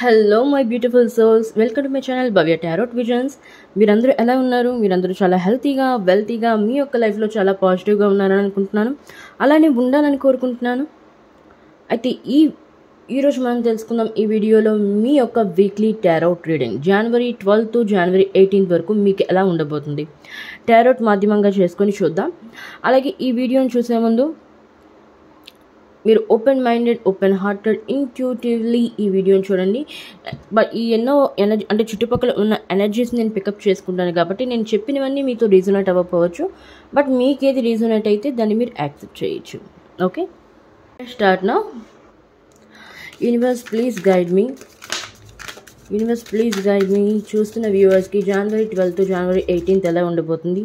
Hello my beautiful souls, welcome to my channel Bhavya tarot visions. మీరందరూ ఎలా ఉన్నారు? మీరందరూ చాలా హెల్తీగా, వెల్తీగా, మీ యొక్క లైఫ్లో చాలా పాజిటివ్గా ఉన్నారని అనుకుంటున్నాను. అలానే ఉండాలని కోరుకుంటున్నాను. అయితే ఈరోజు మనం తెలుసుకుందాం ఈ వీడియోలో మీ యొక్క weekly tarot reading January 12 to జనవరి 18 వరకు మీకు ఎలా ఉండబోతుంది టారోట్ మాధ్యమంగా చేసుకొని చూద్దాం. అలాగే ఈ వీడియోని చూసే ముందు మీరు open minded, open hearted, intuitively ఈ వీడియోని చూడండి. బట్ ఈ ఎన్నో ఎనర్జీ అంటే చుట్టుపక్కల ఉన్న ఎనర్జీస్ నేను పికప్ చేసుకుంటాను కాబట్టి నేను చెప్పినవన్నీ మీతో రీజనేట్ అవ్వకపోవచ్చు. బట్ మీకేది రీజనేట్ అయితే దాన్ని మీరు యాక్సెప్ట్ చేయొచ్చు. Okay, start now. Universe please guide me. Universe please guide me. చూస్తున్న వ్యూవర్స్కి జనవరి 12 టు జనవరి 18 ఎలా ఉండబోతుంది,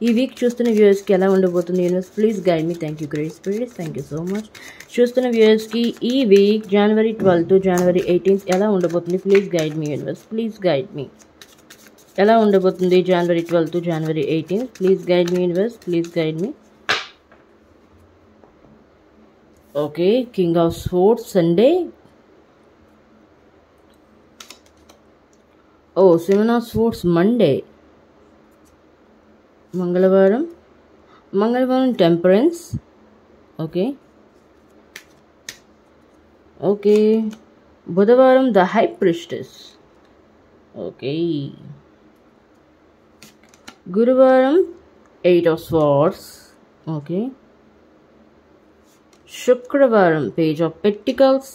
ఈ వీక్ చూస్తున్న వ్యూవర్స్కి ఎలా ఉండబోతుంది? Universe please guide me. Thank you great spirits, thank you so much. చూస్తున్న వ్యూవర్స్కి ఈ వీక్ జనవరి 12 టు జనవరి 18 ఎలా ఉండబోతుంది? Please guide me universe, please guide me. ఎలా ఉండబోతుంది జనవరి 12 టు జనవరి 18? Please guide me universe, please guide me. Okay, king of swords Sunday. Seven of swords Monday. మంగళవారం టెంపరెన్స్. ఓకే. బుధవారం ద హై ప్రిస్టెస్. ఓకే. గురువారం 8 ఆఫ్ స్వార్డ్స్. ఓకే. శుక్రవారం page of pentacles.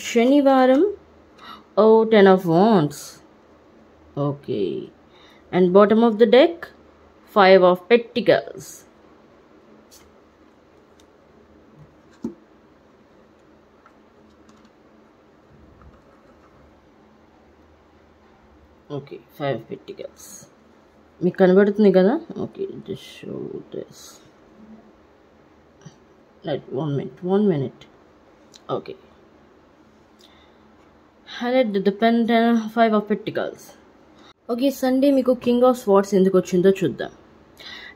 శనివారం 10 of wands. Okay. And bottom of the deck 5 of pentacles. Okay, 5 pentacles. మీకు కనబడుతుంది కదా? Okay, just show this. Right, 1 minute. Okay. Highlight the pendant 5 of pentacles. Okay, Sunday మీకు king of swords ఎందుకు వచ్చిందో చూద్దాం.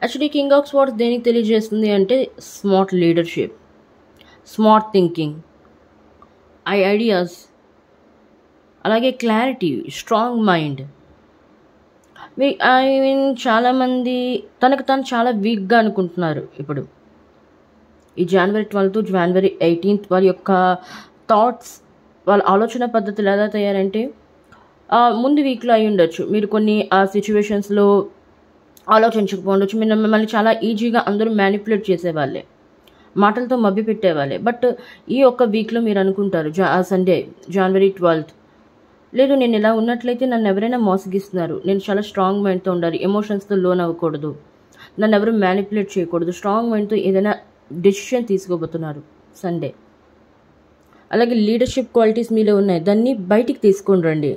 Actually king of swords దేనికి తెలియజేస్తుంది అంటే smart leadership, smart thinking, ideas, అలాగే క్లారిటీ, స్ట్రాంగ్ మైండ్. చాలామంది తనకు తాను చాలా వీక్గా అనుకుంటున్నారు ఇప్పుడు. ఈ జనవరి 12 టు జనవరి 18 వారి యొక్క థాట్స్, వాళ్ళ ఆలోచన పద్ధతులు ఎలా తయారంటే ముందు వీక్లో అయి ఉండొచ్చు. మీరు కొన్ని ఆ సిచ్యువేషన్స్లో ఆలోచించకపోవచ్చు. మిమ్మల్ని చాలా ఈజీగా అందరూ మ్యానిపులేట్ చేసేవాళ్ళే, మాటలతో మభ్య పెట్టేవాళ్ళే. బట్ ఈ ఒక్క వీక్లో మీరు అనుకుంటారు సండే జనవరి 12, లేదు నేను ఇలా ఉన్నట్లయితే నన్ను ఎవరైనా మోసగిస్తున్నారు, నేను చాలా స్ట్రాంగ్ మైండ్తో ఉండాలి, ఎమోషన్స్తో లోన్ అవ్వకూడదు, నన్ను ఎవరు మ్యానిపులేట్ చేయకూడదు, స్ట్రాంగ్ మైండ్తో ఏదైనా డెసిషన్ తీసుకోబోతున్నారు సండే. అలాగే లీడర్షిప్ క్వాలిటీస్ మీలో ఉన్నాయి, దాన్ని బయటికి తీసుకొని రండి.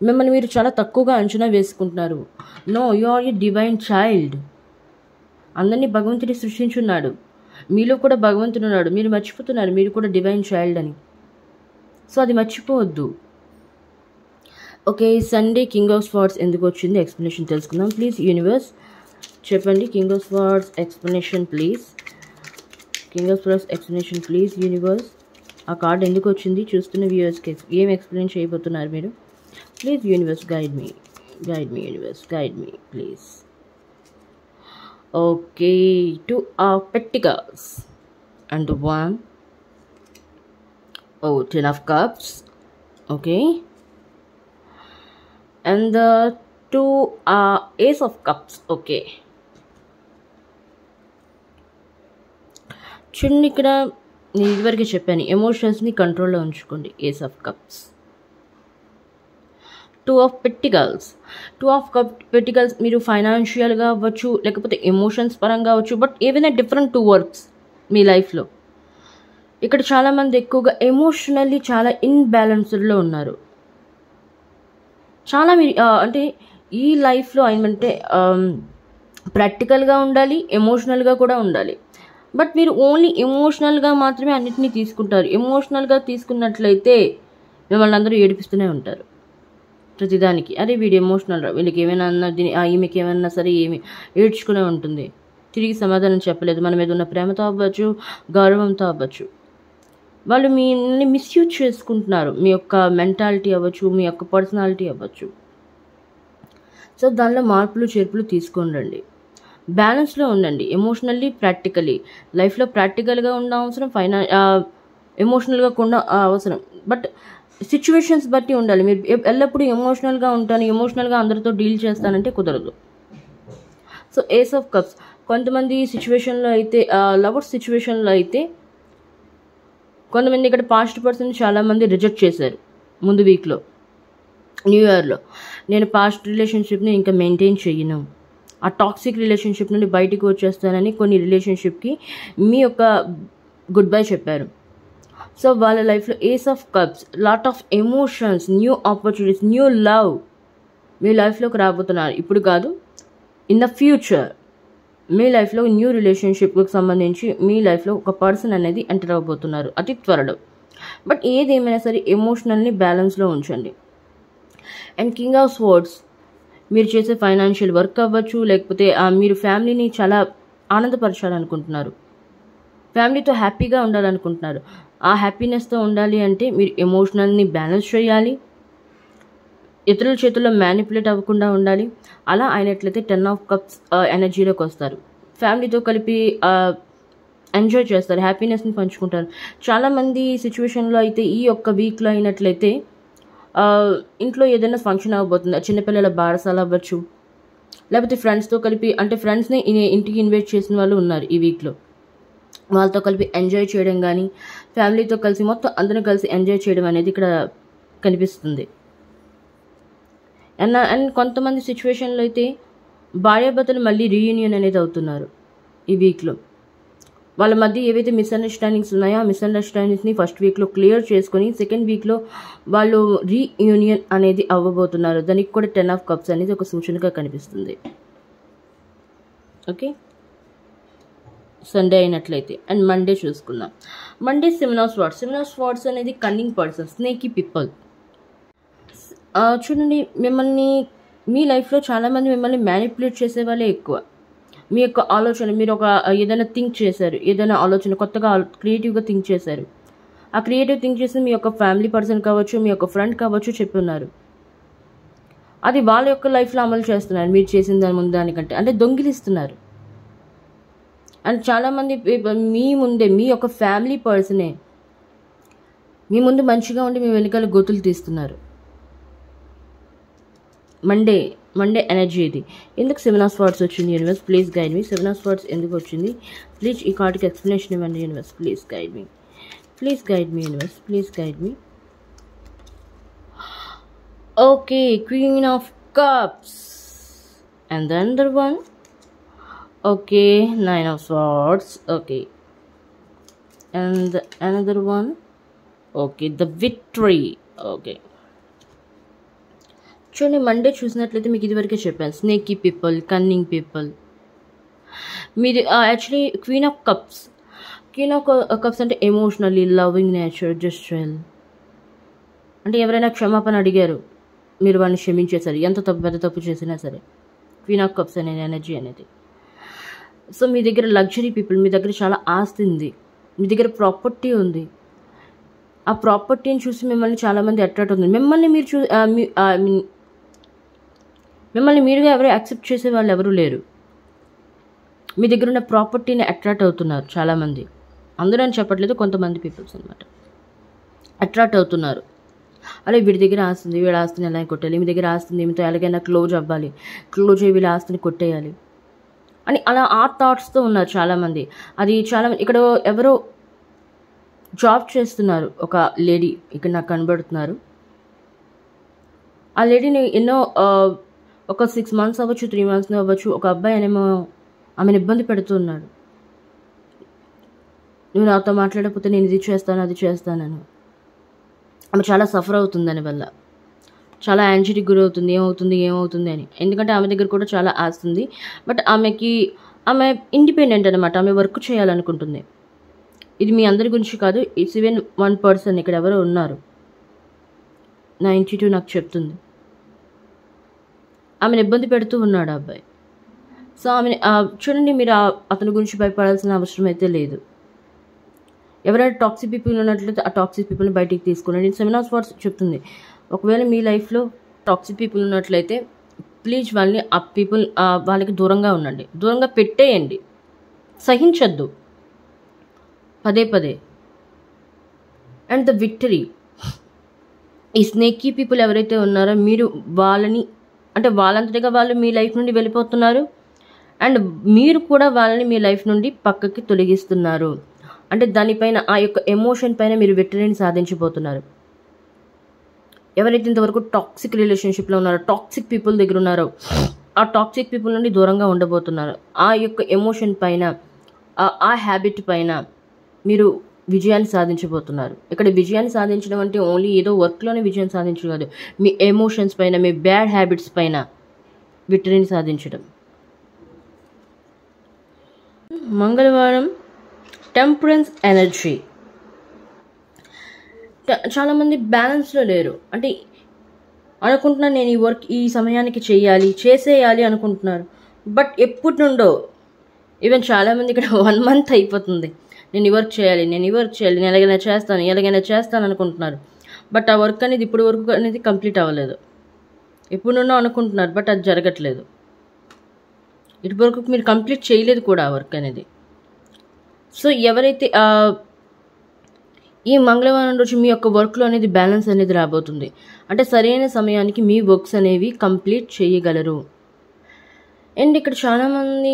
మిమ్మల్ని మీరు చాలా తక్కువగా అంచనా వేసుకుంటున్నారు. No, you are a divine child. అందరినీ భగవంతుడి సృష్టించున్నాడు, మీలో కూడా భగవంతుడు ఉన్నాడు. మీరు మర్చిపోతున్నారు మీరు కూడా డివైన్ చైల్డ్ అని. సో అది మర్చిపోవద్దు. Okay, Sunday king of swords ఎందుకు వచ్చింది ఎక్స్ప్లెనేషన్ తెలుసుకుందాం. ప్లీజ్ యూనివర్స్ చెప్పండి. King of swords explanation please. King of swords explanation please universe. ఆ కార్డ్ ఎందుకు వచ్చింది? చూస్తున్న వ్యూవర్స్కి ఏం ఎక్స్ప్లెయిన్ చేయబోతున్నారు మీరు? Please universe guide me, guide me universe, guide me please. Okay, 2 of pentacles and 1. 10 of cups. Okay. And the 2 ace of cups. Okay. చూడండి, ఇక్కడ నేను ఇదివరకు చెప్పాను, ఎమోషన్స్ని కంట్రోల్లో ఉంచుకోండి. Ace of cups. 2 of pentacles. 2 of pentacles మీరు ఫైనాన్షియల్గా అవ్వచ్చు, లేకపోతే ఎమోషన్స్ పరంగా అవ్వచ్చు. బట్ ఏవైనా డిఫరెంట్ 2 వర్క్స్ మీ లైఫ్లో. ఇక్కడ చాలామంది ఎక్కువగా ఎమోషనల్లీ చాలా ఇన్బ్యాలెన్స్డ్లో ఉన్నారు. చాలా మీరు అంటే ఈ లైఫ్లో ఏమంటే ప్రాక్టికల్గా ఉండాలి, ఎమోషనల్గా కూడా ఉండాలి. బట్ మీరు ఓన్లీ ఎమోషనల్గా మాత్రమే అన్నిటినీ తీసుకుంటారు. ఎమోషనల్గా తీసుకున్నట్లయితే మిమ్మల్ని అందరూ ఏడిపిస్తూనే ఉంటారు ప్రతిదానికి. అరే వీడు ఎమోషనల్ రా, వీళ్ళకి ఏమైనా అన్నా ఈమెకి ఏమైనా సరే ఏమి ఏడ్చుకునే ఉంటుంది. తిరిగి సమాధానం చెప్పలేదు. మన మీద ఉన్న ప్రేమతో అవ్వచ్చు, గౌరవంతో అవ్వచ్చు. వాళ్ళు మిమ్మల్ని మిస్యూజ్ చేసుకుంటున్నారు, మీ యొక్క మెంటాలిటీ అవ్వచ్చు, మీ యొక్క పర్సనాలిటీ అవ్వచ్చు. సో దానిలో మార్పులు చేర్పులు తీసుకొని బ్యాలెన్స్లో ఉండండి. ఎమోషనల్లీ ప్రాక్టికలీ లైఫ్లో ప్రాక్టికల్గా ఉన్న అవసరం, ఎమోషనల్గా కూడా అవసరం. బట్ సిచ్యువేషన్స్ బట్టి ఉండాలి. మీరు ఎల్లప్పుడూ ఎమోషనల్గా ఉంటాను, ఎమోషనల్గా అందరితో డీల్ చేస్తానంటే కుదరదు. సో ఏస్ ఆఫ్ కప్స్, కొంతమంది సిచ్యువేషన్లో అయితే, లవర్స్ సిచ్యువేషన్లో అయితే కొంతమంది ఇక్కడ పాస్ట్ పర్సన్ చాలామంది రిజెక్ట్ చేశారు ముందు వీక్లో, న్యూ ఇయర్లో. నేను పాస్ట్ రిలేషన్షిప్ని ఇంకా మెయింటైన్ చెయ్యను, ఆ టాక్సిక్ రిలేషన్షిప్ నుండి బయటికి వచ్చేస్తానని కొన్ని రిలేషన్షిప్కి మీ యొక్క గుడ్ బై చెప్పారు. సో వాళ్ళ లైఫ్లో ace of cups, lot of emotions, new opportunities, new love మీ లైఫ్లోకి రాబోతున్నారు. ఇప్పుడు కాదు, ఇన్ ద ఫ్యూచర్ మీ లైఫ్లో న్యూ రిలేషన్షిప్కి సంబంధించి మీ లైఫ్లో ఒక పర్సన్ అనేది ఎంటర్ అవ్వబోతున్నారు అతి త్వరలో. బట్ ఏదేమైనా సరే ఎమోషనల్ని బ్యాలెన్స్లో ఉంచండి. అండ్ కింగ్ ఆఫ్ స్వర్డ్స్, మీరు చేసే ఫైనాన్షియల్ వర్క్ అవ్వచ్చు, లేకపోతే మీరు ఫ్యామిలీని చాలా ఆనందపరచాలనుకుంటున్నారు, ఫ్యామిలీతో హ్యాపీగా ఉండాలనుకుంటున్నారు. ఆ హ్యాపీనెస్తో ఉండాలి అంటే మీరు ఎమోషనల్ని బ్యాలెన్స్ చేయాలి, ఇతరుల చేతుల్లో మ్యానిపులేట్ అవ్వకుండా ఉండాలి. అలా అయినట్లయితే 10 ఆఫ్ కప్స్ ఎనర్జీలోకి వస్తారు, ఫ్యామిలీతో కలిపి ఎంజాయ్ చేస్తారు, హ్యాపీనెస్ని పంచుకుంటారు. చాలామంది సిచ్యువేషన్లో అయితే ఈ యొక్క వీక్లో అయినట్లయితే ఇంట్లో ఏదైనా ఫంక్షన్ అవ్వబోతుంది, చిన్నపిల్లల బారసాల అవ్వచ్చు, లేకపోతే ఫ్రెండ్స్తో కలిపి, అంటే ఫ్రెండ్స్ని ఇంటికి ఇన్వైట్ చేసిన వాళ్ళు ఉన్నారు ఈ వీక్లో, వాళ్ళతో కలిపి ఎంజాయ్ చేయడం కానీ, ఫ్యామిలీతో కలిసి మొత్తం అందరూ కలిసి ఎంజాయ్ చేయడం అనేది ఇక్కడ కనిపిస్తుంది. అండ్ కొంతమంది సిచ్యువేషన్లో అయితే భార్యాభర్తలు మళ్ళీ రీయూనియన్ అనేది అవుతున్నారు ఈ వీక్లో. వాళ్ళ మధ్య ఏవైతే మిస్అండర్స్టాండింగ్స్ ఉన్నాయో ఆ మిస్అండర్స్టాండింగ్స్ని ఫస్ట్ వీక్లో క్లియర్ చేసుకొని సెకండ్ వీక్లో వాళ్ళు రీయూనియన్ అనేది అవ్వబోతున్నారు. దానికి కూడా 10 ఆఫ్ కప్స్ అనేది ఒక సూచనగా కనిపిస్తుంది. ఓకే, సండే అయినట్లయితే. అండ్ మండే చూసుకుందాం. Monday seven of swords. Seven of swords అనేది కన్నింగ్ పర్సన్, స్నేకీ పీపుల్. చూడండి, మిమ్మల్ని మీ లైఫ్లో చాలామంది మిమ్మల్ని మ్యానిపులేట్ చేసే వాళ్ళే ఎక్కువ. మీ యొక్క ఆలోచన, మీరు ఒక ఏదైనా థింక్ చేశారు, ఏదైనా ఆలోచన కొత్తగా క్రియేటివ్గా థింక్ చేశారు, ఆ క్రియేటివ్ థింక్ చేసి మీ యొక్క ఫ్యామిలీ పర్సన్ కావచ్చు, మీ యొక్క ఫ్రెండ్ కావచ్చు చెప్పున్నారు, అది వాళ్ళ యొక్క లైఫ్లో అమలు చేస్తున్నారు మీరు చేసిన దాని ముందు దానికంటే, అంటే దొంగిలిస్తున్నారు. అండ్ చాలామంది మీ ముందే మీ యొక్క ఫ్యామిలీ పర్సనే మీ ముందు మంచిగా ఉండి మీ వెనుకాల గోతులు తీస్తున్నారు. మండే ఎనర్జీ ఇది. ఎందుకు 7 ఆఫ్ స్వార్డ్స్ వచ్చింది universe? Please guide me. 7 of swords ఎందుకు వచ్చింది? ప్లీజ్ ఈ కార్డ్కి ఎక్స్ప్లెనేషన్ ఇవ్వండి universe. Please guide me, please guide me universe, please guide me. Okay, queen of cups. And the other one, okay, 9 of swords. Okay, and another one, okay, the victory. Okay, చూడండి, Monday చూసినట్లయితే మీకు ఇదివరకే చెప్పాను, స్నేకీ people, cunning people. మీది actually queen of cups. Queen of cups అంటే emotionally loving nature, just well. అంటే ఎవరైనా క్షమాపణ అడిగారు, మీరు వాళ్ళని క్షమించేశారు, ఎంత పెద్ద తప్పు చేసినా సరే. క్వీన్ ఆఫ్ కప్స్ అనే ఎనర్జీ అనేది. సో మీ దగ్గర లగ్జరీ పీపుల్, మీ దగ్గర చాలా ఆస్తి ఉంది, మీ దగ్గర ప్రాపర్టీ ఉంది. ఆ ప్రాపర్టీని చూసి మిమ్మల్ని చాలామంది అట్రాక్ట్ అవుతుంది. మిమ్మల్ని మీరుగా ఎవరు యాక్సెప్ట్ చేసే వాళ్ళు ఎవరు లేరు. మీ దగ్గర ఉన్న ప్రాపర్టీని అట్రాక్ట్ అవుతున్నారు చాలామంది. అందరూ అని చెప్పట్లేదు, కొంతమంది పీపుల్స్ అనమాట అట్రాక్ట్ అవుతున్నారు. అలా వీడి దగ్గర ఆస్తుంది, వీడి ఆస్తిని ఎలా కొట్టేయాలి, మీ దగ్గర ఆస్తుంది, మీతో ఎలాగైనా క్లోజ్ అవ్వాలి, క్లోజ్ అయ్యి వీళ్ళ ఆస్తిని కొట్టేయాలి అని అలా ఆ థాట్స్తో ఉన్నారు చాలామంది. అది చాలామంది ఇక్కడ ఎవరో జాబ్ చేస్తున్నారు, ఒక లేడీ ఇక్కడ నాకు కనబడుతున్నారు. ఆ లేడీని ఎన్నో ఒక 6 months అవ్వచ్చు, 3 months అవ్వచ్చు, ఒక అబ్బాయి అనేమో ఆమెను ఇబ్బంది పెడుతున్నాడు. నువ్వు నాతో మాట్లాడకపోతే నేను ఇది చేస్తాను, అది చేస్తానని. ఆమె చాలా సఫర్ అవుతుంది దానివల్ల, చాలా యాంగ్జైటీకి గురవుతుంది, ఏమవుతుంది అని. ఎందుకంటే ఆమె దగ్గర కూడా చాలా ఆస్తుంది. బట్ ఆమె ఇండిపెండెంట్ అనమాట, ఆమె వర్క్ చేయాలనుకుంటుంది. ఇది మీ అందరి గురించి కాదు, ఇట్స్ ఈవెన్ 1 person ఇక్కడ ఎవరో ఉన్నారు, 92 నాకు చెప్తుంది. ఆమెను ఇబ్బంది పెడుతూ ఉన్నాడు ఆ అబ్బాయి. సో చూడండి, మీరు అతని గురించి భయపడాల్సిన అవసరం అయితే లేదు. ఎవరైనా టాక్సిక్ పీపుల్ ఉన్నట్లయితే ఆ టాక్సిక్ పీపుల్ని బయటికి తీసుకురండి. 7 of Swords చెప్తుంది, ఒకవేళ మీ లైఫ్లో టాక్సిక్ పీపుల్ ఉన్నట్లయితే ప్లీజ్ వాళ్ళని ఆ పీపుల్ వాళ్ళకి దూరంగా ఉండండి, దూరంగా పెట్టేయండి, సహించద్దు పదే పదే. అండ్ ద విక్టరీ, ఈ స్నేకీ పీపుల్ ఎవరైతే ఉన్నారో మీరు వాళ్ళని అంటే వాళ్ళంతటిగా వాళ్ళు మీ లైఫ్ నుండి వెళ్ళిపోతున్నారు అండ్ మీరు కూడా వాళ్ళని మీ లైఫ్ నుండి పక్కకి తొలగిస్తున్నారు. అంటే దానిపైన ఆ యొక్క ఎమోషన్ పైన మీరు విక్టరీని సాధించబోతున్నారు. ఎవరైతే ఇంతవరకు టాక్సిక్ రిలేషన్షిప్లో ఉన్నారో, టాక్సిక్ పీపుల్ దగ్గర ఉన్నారో, ఆ టాక్సిక్ పీపుల్ నుండి దూరంగా ఉండబోతున్నారు. ఆ యొక్క ఎమోషన్ పైన ఆ హ్యాబిట్ పైన మీరు విజయాన్ని సాధించబోతున్నారు. ఇక్కడ విజయాన్ని సాధించడం అంటే ఓన్లీ ఏదో వర్క్లోనే విజయం సాధించడం కాదు, మీ ఎమోషన్స్ పైన, మీ బ్యాడ్ హ్యాబిట్స్ పైన విక్టరీని సాధించడం. మంగళవారం టెంపరెన్స్ ఎనర్జీ. చాలామంది బ్యాలెన్స్లో లేరు. అంటే అనుకుంటున్నాను నేను ఈ వర్క్ ఈ సమయానికి చేసేయాలి అనుకుంటున్నారు. బట్ ఎప్పటి నుండో, ఈవెన్ చాలామంది ఇక్కడ 1 month అయిపోతుంది, నేను ఈ వర్క్ చేయాలి, నేను ఎలాగైనా చేస్తాను అనుకుంటున్నారు. బట్ ఆ వర్క్ అనేది ఇప్పుడు వరకు అనేది కంప్లీట్ అవ్వలేదు. ఎప్పుడు నుండో అనుకుంటున్నారు, బట్ అది జరగట్లేదు. ఇటువరకు మీరు కంప్లీట్ చేయలేదు కూడా ఆ వర్క్ అనేది. సో ఎవరైతే ఈ మంగళవారం రోజు మీ యొక్క వర్క్లో అనేది బ్యాలెన్స్ అనేది రాబోతుంది. అంటే సరైన సమయానికి మీ వర్క్స్ అనేవి కంప్లీట్ చేయగలరు. అండ్ ఇక్కడ చాలామంది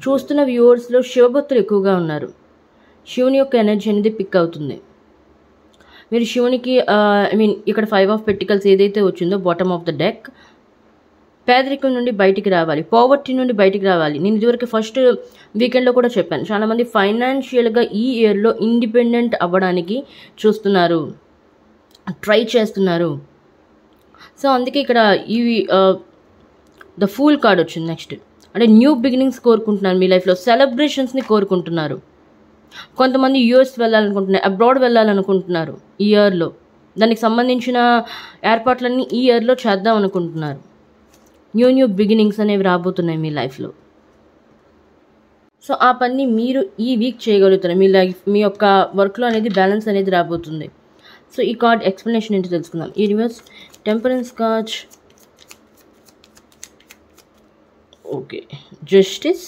చూస్తున్న వ్యూవర్స్లో శివభక్తులు ఎక్కువగా ఉన్నారు. శివుని యొక్క ఎనర్జీ అనేది పిక్ అవుతుంది. మీరు శివునికి ఇక్కడ 5 of Pentacles ఏదైతే వచ్చిందో బాటమ్ ఆఫ్ ద డెక్, పేదరికం నుండి బయటికి రావాలి, పావర్టీ నుండి బయటికి రావాలి. నేను ఇదివరకు ఫస్ట్ వీకెండ్లో కూడా చెప్పాను, చాలామంది ఫైనాన్షియల్గా ఈ ఇయర్లో ఇండిపెండెంట్ అవ్వడానికి చూస్తున్నారు, ట్రై చేస్తున్నారు. సో అందుకే ఇక్కడ ద ఫూల్ కార్డ్ వచ్చింది. నెక్స్ట్ అంటే న్యూ బిగినింగ్స్ కోరుకుంటున్నారు, మీ లైఫ్లో సెలబ్రేషన్స్ని కోరుకుంటున్నారు. కొంతమంది యూఎస్ వెళ్ళాలనుకుంటున్నారు, అబ్రాడ్ వెళ్ళాలనుకుంటున్నారు ఈ ఇయర్లో. దానికి సంబంధించిన ఏర్పాట్లన్నీ ఈ ఇయర్లో చేద్దాం అనుకుంటున్నారు. న్యూ బిగినింగ్స్ అనేవి రాబోతున్నాయి మీ లైఫ్లో. సో ఆ పని మీరు ఈ వీక్ చేయగలుగుతారు. మీ యొక్క వర్క్లో అనేది బ్యాలెన్స్ అనేది రాబోతుంది. సో ఈ కార్డ్ ఎక్స్ప్లెనేషన్ ఏంటో తెలుసుకుందాం. Universe temperance card, okay, justice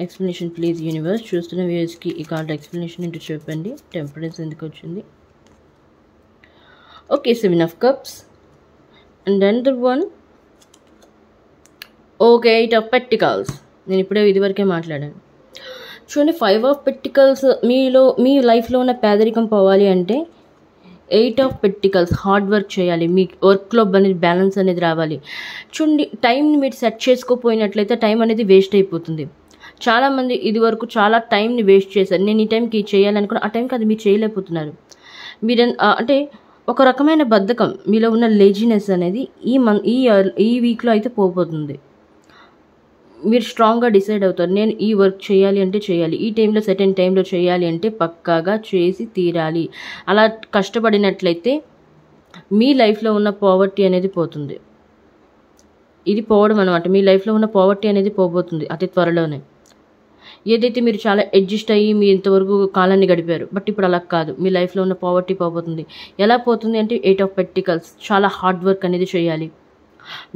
explanation please universe. చూస్తున్న వ్యూయర్స్కి ఈ కార్డ్ ఎక్స్ప్లెనేషన్ ఏంటో చెప్పండి. టెంపరెన్స్ ఎందుకు వచ్చింది? Okay, 7 of Cups and another one, okay, 8 of Pentacles. నేను ఇప్పుడే ఇదివరకే మాట్లాడాను. చూడండి, 5 of Pentacles మీ లైఫ్లో ఉన్న పేదరికం పోవాలి అంటే 8 of Pentacles హార్డ్ వర్క్ చేయాలి, మీ వర్క్లో అనేది బ్యాలెన్స్ అనేది రావాలి. చూడండి, టైంని మీరు సెట్ చేసుకోపోయినట్లయితే టైం అనేది వేస్ట్ అయిపోతుంది. చాలామంది ఇది వరకు చాలా టైంని వేస్ట్ చేశారు. నేను ఈ టైంకి చేయాలనుకున్న ఆ టైంకి అది మీరు చేయలేకపోతున్నారు. మీరు అంటే ఒక రకమైన బద్ధకం, మీలో ఉన్న లేజినెస్ అనేది ఈ వీక్లో అయితే పోతుంది. మీరు స్ట్రాంగ్గా డిసైడ్ అవుతారు, నేను ఈ వర్క్ చేయాలి అంటే చేయాలి, ఈ టైంలో సర్టెన్ టైంలో చేయాలి అంటే పక్కాగా చేసి తీరాలి. అలా కష్టపడినట్లయితే మీ లైఫ్లో ఉన్న పావర్టీ అనేది పోతుంది. ఇది పోవడం అనమాట. మీ లైఫ్లో ఉన్న పావర్టీ అనేది పోబోతుంది అతి త్వరలోనే. ఏదైతే మీరు చాలా అడ్జస్ట్ అయ్యి మీరు ఇంతవరకు కాలాన్ని గడిపారు, బట్ ఇప్పుడు అలా కాదు, మీ లైఫ్లో ఉన్న పావర్టీ పోబోతుంది. ఎలా పోతుంది అంటే 8 of Pentacles, చాలా హార్డ్ వర్క్ అనేది చేయాలి,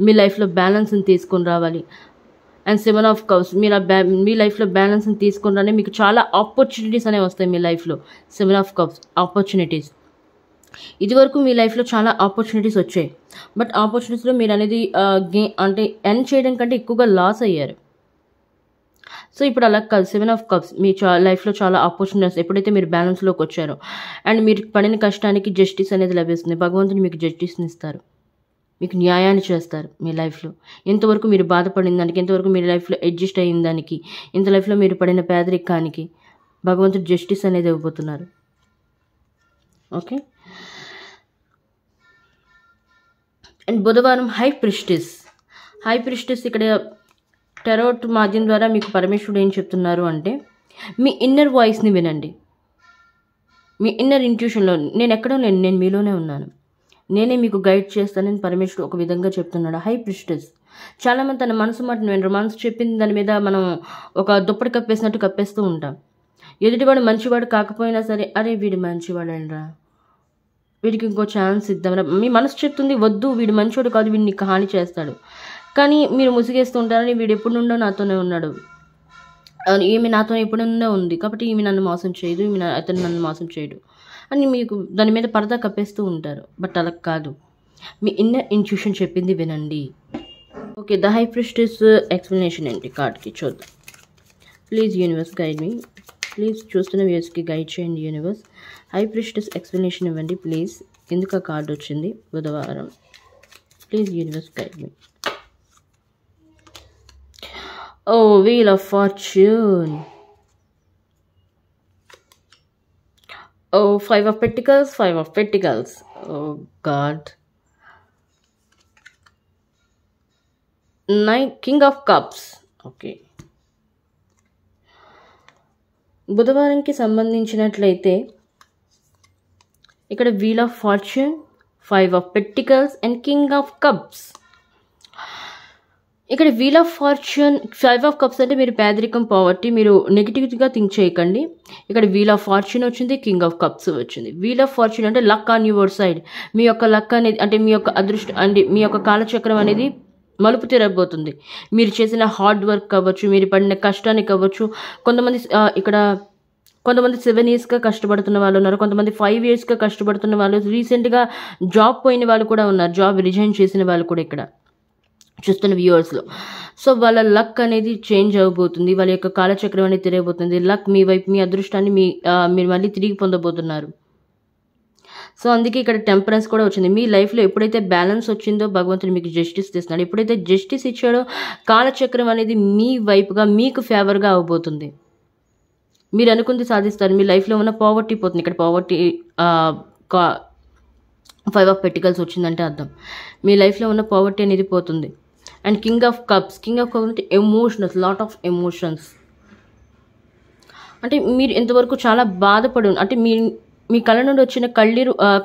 మీ లైఫ్లో బ్యాలెన్స్ని తీసుకొని రావాలి. అండ్ 7 of Cups, మీ లైఫ్లో బ్యాలెన్స్ని తీసుకొని రానే మీకు చాలా ఆపర్చునిటీస్ అనేవి వస్తాయి మీ లైఫ్లో. 7 of Cups ఆపర్చునిటీస్. ఇదివరకు మీ లైఫ్లో చాలా ఆపర్చునిటీస్ వచ్చాయి, బట్ ఆపర్చునిటీస్లో మీరు అనేది అంటే ఎర్న్ చేయడం కంటే ఎక్కువగా లాస్ అయ్యారు. సో ఇప్పుడు అలా కాదు, 7 of Cups మీ లైఫ్లో చాలా ఆపర్చునిటీస్ ఎప్పుడైతే మీరు బ్యాలెన్స్లోకి వచ్చారో అండ్ మీరు పడిన కష్టానికి జస్టిస్ అనేది లభిస్తుంది. భగవంతుని మీకు జస్టిస్ని ఇస్తారు, మీకు న్యాయాన్ని చేస్తారు మీ లైఫ్లో. ఇంతవరకు మీరు బాధపడిన దానికి, ఇంతవరకు మీ లైఫ్లో అడ్జస్ట్ అయిన దానికి, ఇంత లైఫ్లో మీరు పడిన పేదరికానికి భగవంతుడు జస్టిస్ అనేది ఇవ్వబోతున్నారు. ఓకే. అండ్ బుధవారం హై ప్రిస్టెస్. ఇక్కడ టెరోట్ మాధ్యం ద్వారా మీకు పరమేశ్వరుడు ఏం చెప్తున్నారు అంటే, మీ ఇన్నర్ వాయిస్ని వినండి. మీ ఇన్నర్ ఇంట్యూషన్లో నేను ఎక్కడో నేను మీలోనే ఉన్నాను, నేనే మీకు గైడ్ చేస్తానని పరమేశ్వరుడు ఒక విధంగా చెప్తున్నాడు. High priestess. చాలామంది తన మనసు మాట వినరు. మనసు చెప్పింది దాని మీద మనం ఒక దుప్పటి కప్పేసినట్టు కప్పేస్తూ ఉంటాం. ఎదుటివాడు మంచివాడు కాకపోయినా సరే, అరే వీడు మంచివాడండ్రా, వీడికి ఇంకో ఛాన్స్ ఇద్దాంరా, మీ మనసు చెప్తుంది వద్దు వీడు మంచివాడు కాదు, వీడిని నీకు హాని చేస్తాడు, కానీ మీరు ముసిగేస్తూ ఉంటారని వీడు ఎప్పుడు నుండో నాతోనే ఉన్నాడు, ఈమె నాతో ఎప్పుడు నుండో ఉంది కాబట్టి ఈమె నన్ను మోసం చేయదు, అతను నన్ను మోసం చేయడు అని మీకు దాని మీద పరదా కప్పేస్తూ ఉంటారు. బట్ అలా కాదు, మీ ఇన్నర్ ఇంట్యూషన్ చెప్పింది వినండి. Okay, the high priestess explanation ఏంటి కార్డ్కి చూద్దాం. Please universe guide me, please చూస్తున్న వ్యూస్కి గైడ్ చేయండి యూనివర్స్. హై ప్రిస్టెస్ ఎక్స్ప్లెనేషన్ ఇవ్వండి ప్లీజ్. ఎందుకు ఆ కార్డ్ వచ్చింది బుధవారం? Please universe guide me. Oh wheel of fortune. Oh five of pentacles. Oh god. King of cups. Okay, బుధవారంకి సంబంధించినట్లయితే ఇక్కడ wheel of fortune, five of pentacles and king of cups. ఇక్కడ wheel of fortune, five of cups అంటే మీరు పేదరికం, poverty, మీరు నెగిటివ్గా think చేయకండి. ఇక్కడ వీల్ ఆఫ్ ఫార్చ్యూన్ వచ్చింది, కింగ్ ఆఫ్ కప్స్ వచ్చింది. వీల్ ఆఫ్ ఫార్చ్యూన్ అంటే లక్ ఆన్ యువర్ సైడ్. మీ యొక్క లక్ అనేది అంటే మీ యొక్క అదృష్టం అంటే మీ యొక్క కాలచక్రం అనేది మలుపు తిరగబోతుంది. మీరు చేసిన హార్డ్ వర్క్ అవ్వచ్చు, మీరు పడిన కష్టానికి అవ్వచ్చు. కొంతమంది 7 yearsగా కష్టపడుతున్న వాళ్ళు ఉన్నారు, కొంతమంది 5 yearsగా కష్టపడుతున్న వాళ్ళు, రీసెంట్గా జాబ్ పోయిన వాళ్ళు కూడా ఉన్నారు, జాబ్ రిజైన్ చేసిన వాళ్ళు కూడా ఇక్కడ చూస్తున్న వ్యూవర్స్లో. సో వాళ్ళ లక్ అనేది చేంజ్ అవ్వబోతుంది, వాళ్ళ యొక్క కాలచక్రం అనేది తిరగబోతుంది. లక్ మీ వైపు, మీ అదృష్టాన్ని మీరు మళ్ళీ తిరిగి పొందబోతున్నారు. సో అందుకే ఇక్కడ టెంపరెన్స్ కూడా వచ్చింది. మీ లైఫ్లో ఎప్పుడైతే బ్యాలెన్స్ వచ్చిందో భగవంతుడు మీకు జస్టిస్ తెస్తున్నాడు. ఎప్పుడైతే జస్టిస్ ఇచ్చాడో కాలచక్రం అనేది మీ వైపుగా, మీకు ఫేవర్గా అవ్వబోతుంది. మీరు అనుకుంది సాధిస్తారు. మీ లైఫ్లో ఉన్న పావర్టీ పోతుంది. ఇక్కడ పావర్టీ, ఫైవ్ ఆఫ్ పెంటికల్స్ వచ్చిందంటే అర్థం మీ లైఫ్లో ఉన్న పావర్టీ అనేది పోతుంది. అండ్ కింగ్ ఆఫ్ కప్స్ అంటే ఎమోషనల్స్, లాట్ ఆఫ్ ఎమోషన్స్. అంటే మీరు ఇంతవరకు చాలా బాధపడు, అంటే మీ కళ్ళ నుండి వచ్చిన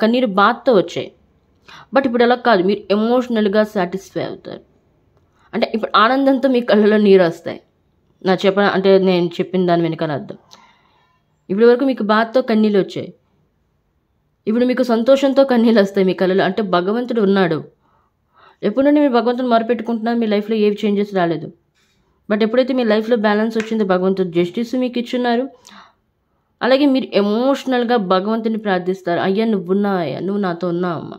కన్నీరు బాధతో వచ్చాయి. బట్ ఇప్పుడు అలా కాదు, మీరు ఎమోషనల్గా సాటిస్ఫై అవుతారు. అంటే ఇప్పుడు ఆనందంతో మీ కళ్ళలో నీరు వస్తాయి. నేను చెప్పిన దాని వెనకాల అర్థం. ఇప్పటి వరకు మీకు బాధతో కన్నీళ్ళు వచ్చాయి, ఇప్పుడు మీకు సంతోషంతో కన్నీళ్ళు వస్తాయి మీ కళ్ళలో. అంటే భగవంతుడు ఉన్నాడు. ఎప్పుడు నుండి మీరు భగవంతుని మొరపెట్టుకుంటున్నారు, మీ లైఫ్లో ఏవి చేంజెస్ రాలేదు. బట్ ఎప్పుడైతే మీ లైఫ్లో బ్యాలెన్స్ వచ్చిందో భగవంతుడు జస్టిస్ మీకు ఇచ్చున్నారు. అలాగే మీరు ఎమోషనల్గా భగవంతుని ప్రార్థిస్తారు. అయ్యా నువ్వున్నావు, అయ్యా నువ్వు నాతో ఉన్నావు అమ్మా,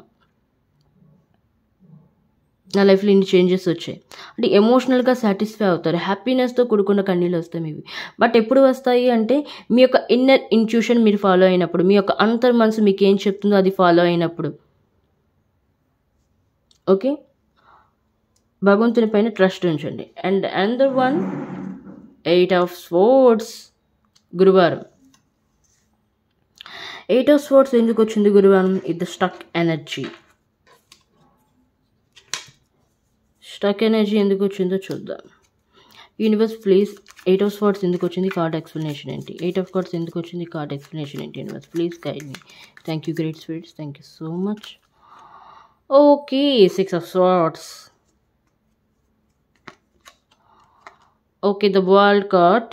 నా లైఫ్లో ఇన్ని చేంజెస్ వచ్చాయి అంటే ఎమోషనల్గా సాటిస్ఫై అవుతారు. హ్యాపీనెస్తో కూడుకున్న కన్నీళ్ళు వస్తాయి మీవి. బట్ ఎప్పుడు వస్తాయి అంటే మీ యొక్క ఇన్నర్ ఇంట్యూషన్ మీరు ఫాలో అయినప్పుడు, మీ యొక్క అంతర్ మనసు మీకు ఏం చెప్తుందో అది ఫాలో అయినప్పుడు. ఓకే, భగవంతుని పైన ట్రస్ట్ ఉంచండి. And another one, 8 of Swords. గురువారం 8 of Swords ఎందుకు వచ్చింది గురువారం? ఇది స్టక్ ఎనర్జీ. స్టక్ ఎనర్జీ ఎందుకు వచ్చిందో చూద్దాం. యూనివర్స్ ప్లీజ్ 8 of Swords ఎందుకు వచ్చింది, కార్డ్ ఎక్స్ప్లెనేషన్ ఏంటి? 8 of Cups ఎందుకు వచ్చింది, కార్డ్ ఎక్స్ప్లెనేషన్ ఏంటి? Universe please guide me. Thank you great spirits, thank you so much. Okay, 6 of Swords. Okay, the World card.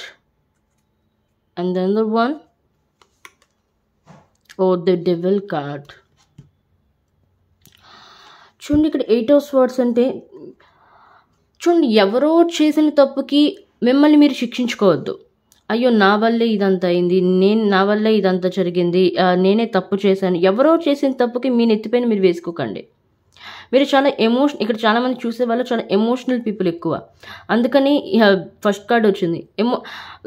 And then the one, oh, the Devil card. చూడండి, ఇక్కడ 8 of Swords అంటే చూడండి, ఎవరో చేసిన తప్పుకి మిమ్మల్ని మీరు శిక్షించుకోవద్దు. అయ్యో నా వల్లే ఇదంతా అయింది, నా వల్లే ఇదంతా జరిగింది, నేనే తప్పు చేశాను. ఎవరో చేసిన తప్పుకి మీ నెత్తిపైన మీరు వేసుకోకండి. మీరు చాలా ఇక్కడ చాలామంది చూసే వాళ్ళు చాలా ఎమోషనల్ పీపుల్ ఎక్కువ. అందుకని ఫస్ట్ కార్డ్ వచ్చింది.